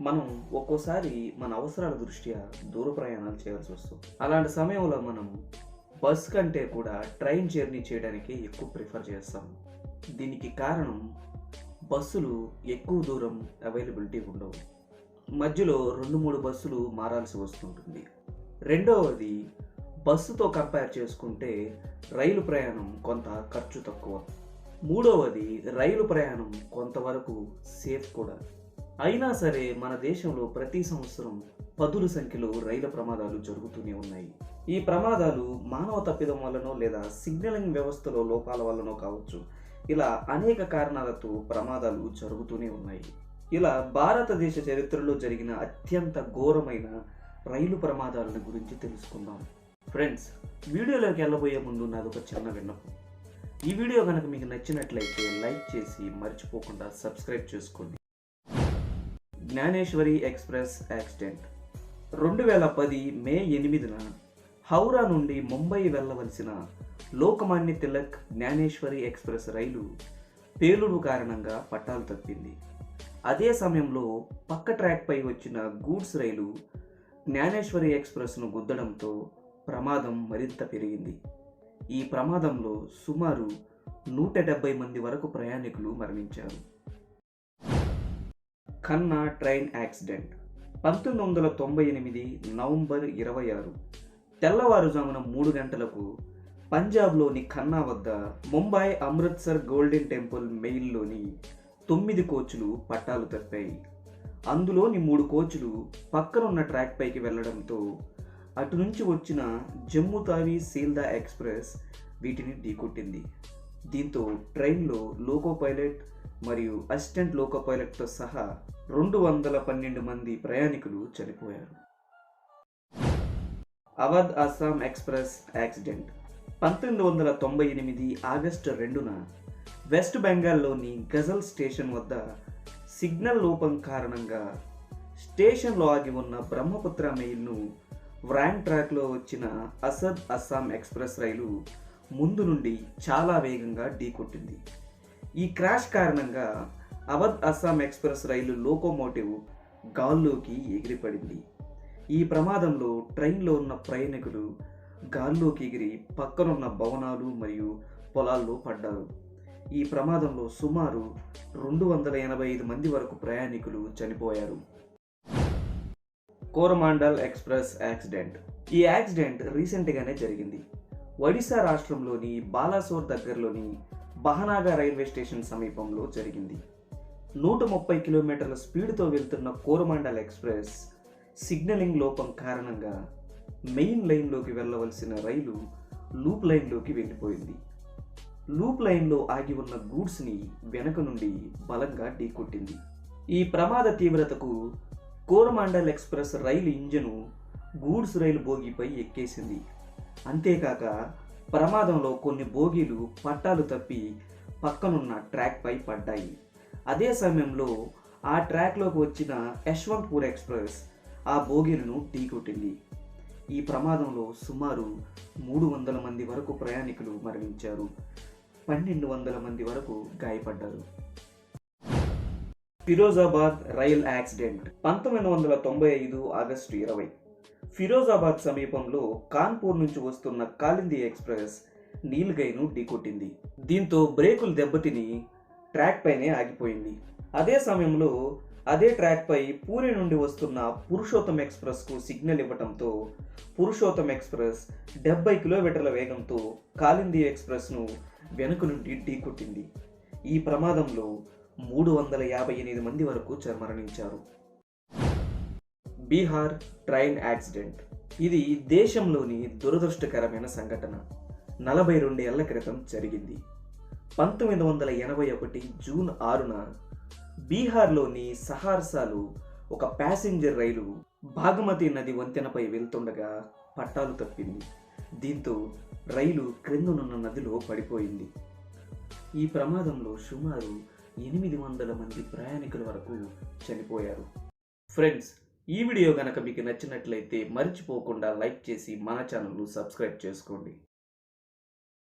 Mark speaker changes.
Speaker 1: మనం ఒక్కోసారి మన అవసరాల దృష్ట్యా దూర ప్రయాణాలు చేయాల్సి వస్తుంది. అలాంటి సమయంలో మనం బస్ కంటే కూడా ట్రైన్ జర్నీ చేయడానికి ఎక్కువ ప్రిఫర్ చేస్తాం. దీనికి కారణం బస్సులు ఎక్కువ దూరం అవైలబిలిటీ ఉండవు. మధ్యలో 2-3 బస్సులు మారాల్సి వస్తుంటుంది. రెండవది, బస్సుతో కంపేర్ చేసుకుంటే రైలు ప్రయాణం కొంత ఖర్చు తక్కువ. మూడవది, రైలు ప్రయాణం కొంతవరకు సేఫ్ కూడా. అయినా సరే మన దేశంలో ప్రతి సంవత్సరం పదుల సంఖ్యలో రైలు ప్రమాదాలు జరుగుతూనే ఉన్నాయి. ఈ ప్రమాదాలు మానవ తప్పిదం వల్లనో లేదా సిగ్నలింగ్ వ్యవస్థలో లోపాల వల్లనో కావచ్చు. ఇలా అనేక కారణాలతో ప్రమాదాలు జరుగుతూనే ఉన్నాయి. ఇలా భారతదేశ చరిత్రలో జరిగిన అత్యంత ఘోరమైన రైలు ప్రమాదాల గురించి తెలుసుకుందాం. ఫ్రెండ్స్, వీడియోలోకి వెళ్ళబోయే ముందు నాదొక చిన్న విన్నపం. ఈ వీడియో కనుక మీకు నచ్చినట్లయితే లైక్ చేసి మర్చిపోకుండా సబ్స్క్రైబ్ చేసుకోండి. జ్ఞానేశ్వరి ఎక్స్ప్రెస్ యాక్సిడెంట్ 2010 మే 8న హౌరా నుండి ముంబై వెళ్ళవలసిన లోకమాన్య తిలక్ జ్ఞానేశ్వరి ఎక్స్ప్రెస్ రైలు పేలుడు కారణంగా పట్టాలు తప్పింది. అదే సమయంలో పక్క ట్రాక్పై వచ్చిన గూడ్స్ రైలు జ్ఞానేశ్వరి ఎక్స్ప్రెస్ను గుద్దడంతో ప్రమాదం మరింత పెరిగింది. ఈ ప్రమాదంలో సుమారు 170 మంది వరకు ప్రయాణికులు మరణించారు. ఖన్నా ట్రైన్ యాక్సిడెంట్ 1998 నవంబర్ 26 తెల్లవారుజామున 3 గంటలకు పంజాబ్లోని ఖన్నా వద్ద ముంబై అమృత్సర్ గోల్డెన్ టెంపుల్ మెయిల్లోని 9 కోచ్లు పట్టాలు తప్పాయి. అందులోని 3 కోచ్లు పక్కనున్న ట్రాక్ పైకి వెళ్లడంతో అటు నుంచి వచ్చిన జమ్మూ తావి సీల్దా ఎక్స్ప్రెస్ వీటిని ఢీకొట్టింది. దీంతో ట్రైన్లో లోకో పైలట్ మరియు అసిస్టెంట్ లోకో పైలట్తో సహా 212 మంది ప్రయాణికులు చనిపోయారు. Awadh Assam express accident 1998 August 2న వెస్ట్ బెంగాల్లోని గజల్ స్టేషన్ వద్ద సిగ్నల్ లోపం కారణంగా స్టేషన్లో ఆగి ఉన్న బ్రహ్మపుత్ర మెయిల్ను వ్రాంగ్ ట్రాక్లో వచ్చిన అసద్ అస్సాం ఎక్స్ప్రెస్ రైలు ముందు నుండి చాలా వేగంగా ఢీకొట్టింది. ఈ క్రాష్ కారణంగా అవధ్ అస్సాం ఎక్స్ప్రెస్ రైలు లోకోమోటివ్ గాల్లోకి ఎగిరిపడింది. ఈ ప్రమాదంలో ట్రైన్లో ఉన్న ప్రయాణికులు గాల్లోకి ఎగిరి పక్కనున్న భవనాలు మరియు పొలాల్లో పడ్డారు. ఈ ప్రమాదంలో సుమారు 285 మంది వరకు ప్రయాణికులు చనిపోయారు. కోరమాండల్ ఎక్స్ప్రెస్ యాక్సిడెంట్ ఈ యాక్సిడెంట్ రీసెంట్గానే జరిగింది. ఒడిశా రాష్ట్రంలోని బాలాసోర్ దగ్గరలోని బహనాగా రైల్వే స్టేషన్ సమీపంలో జరిగింది. 130 కిలోమీటర్ల స్పీడ్తో వెళ్తున్న కోరమాండల్ ఎక్స్ప్రెస్ సిగ్నలింగ్ లోపం కారణంగా మెయిన్ లైన్లోకి వెళ్ళవలసిన రైలు లూప్ లైన్లోకి వెళ్ళిపోయింది. లూప్ లైన్లో ఆగి ఉన్న గూడ్స్ని వెనక నుండి బలంగా ఢీకొట్టింది. ఈ ప్రమాద తీవ్రతకు కోరమాండల్ ఎక్స్ప్రెస్ రైలు ఇంజను గూడ్స్ రైలు బోగీపై ఎక్కేసింది. అంతేకాక ప్రమాదంలో కొన్ని బోగీలు పట్టాలు తప్పి పక్కనున్న ట్రాక్పై పడ్డాయి. అదే సమయంలో ఆ ట్రాక్లోకి వచ్చిన యశ్వంత్పూర్ ఎక్స్ప్రెస్ ఆ బోగీలను ఢీకొట్టింది. ఈ ప్రమాదంలో సుమారు 300 మంది వరకు ప్రయాణికులు మరణించారు. 1200 మంది వరకు గాయపడ్డారు. Firozabad rail accident 1995 August 20 Firozabad సమీపంలో కాన్పూర్ నుంచి వస్తున్న కాలింది ఎక్స్ప్రెస్ నీల్గైను ఢీకొట్టింది. దీంతో బ్రేకులు దెబ్బతిని ట్రాక్ పైనే ఆగిపోయింది. అదే సమయంలో అదే ట్రాక్ పై పూణే నుండి వస్తున్న పురుషోత్తం ఎక్స్ప్రెస్ కు సిగ్నల్ ఇవ్వడంతో పురుషోత్తం ఎక్స్ప్రెస్ 70 కిలోమీటర్ల వేగంతో కాలింది ఎక్స్ప్రెస్ ను వెనుక నుండి ఢీకొట్టింది. ఈ ప్రమాదంలో 358 మంది వరకు మరణించారు. బీహార్ ట్రైన్ యాక్సిడెంట్ ఇది దేశంలోని దురదృష్టకరమైన సంఘటన. 42 ఏళ్ల క్రితం జరిగింది. 1981 జూన్ 6న బీహార్లోని సహార్సాలో ఒక ప్యాసింజర్ రైలు బాగమతి నది వంతెనపై వెళ్తుండగా పట్టాలు తప్పింది. దీంతో రైలు క్రిందనున్న నదిలో పడిపోయింది. ఈ ప్రమాదంలో సుమారు 800 మంది ప్రయాణికుల వరకు చనిపోయారు. ఫ్రెండ్స్, ఈ వీడియో కనుక మీకు నచ్చినట్లయితే మర్చిపోకుండా లైక్ చేసి మన ఛానల్ను సబ్స్క్రైబ్ చేసుకోండి.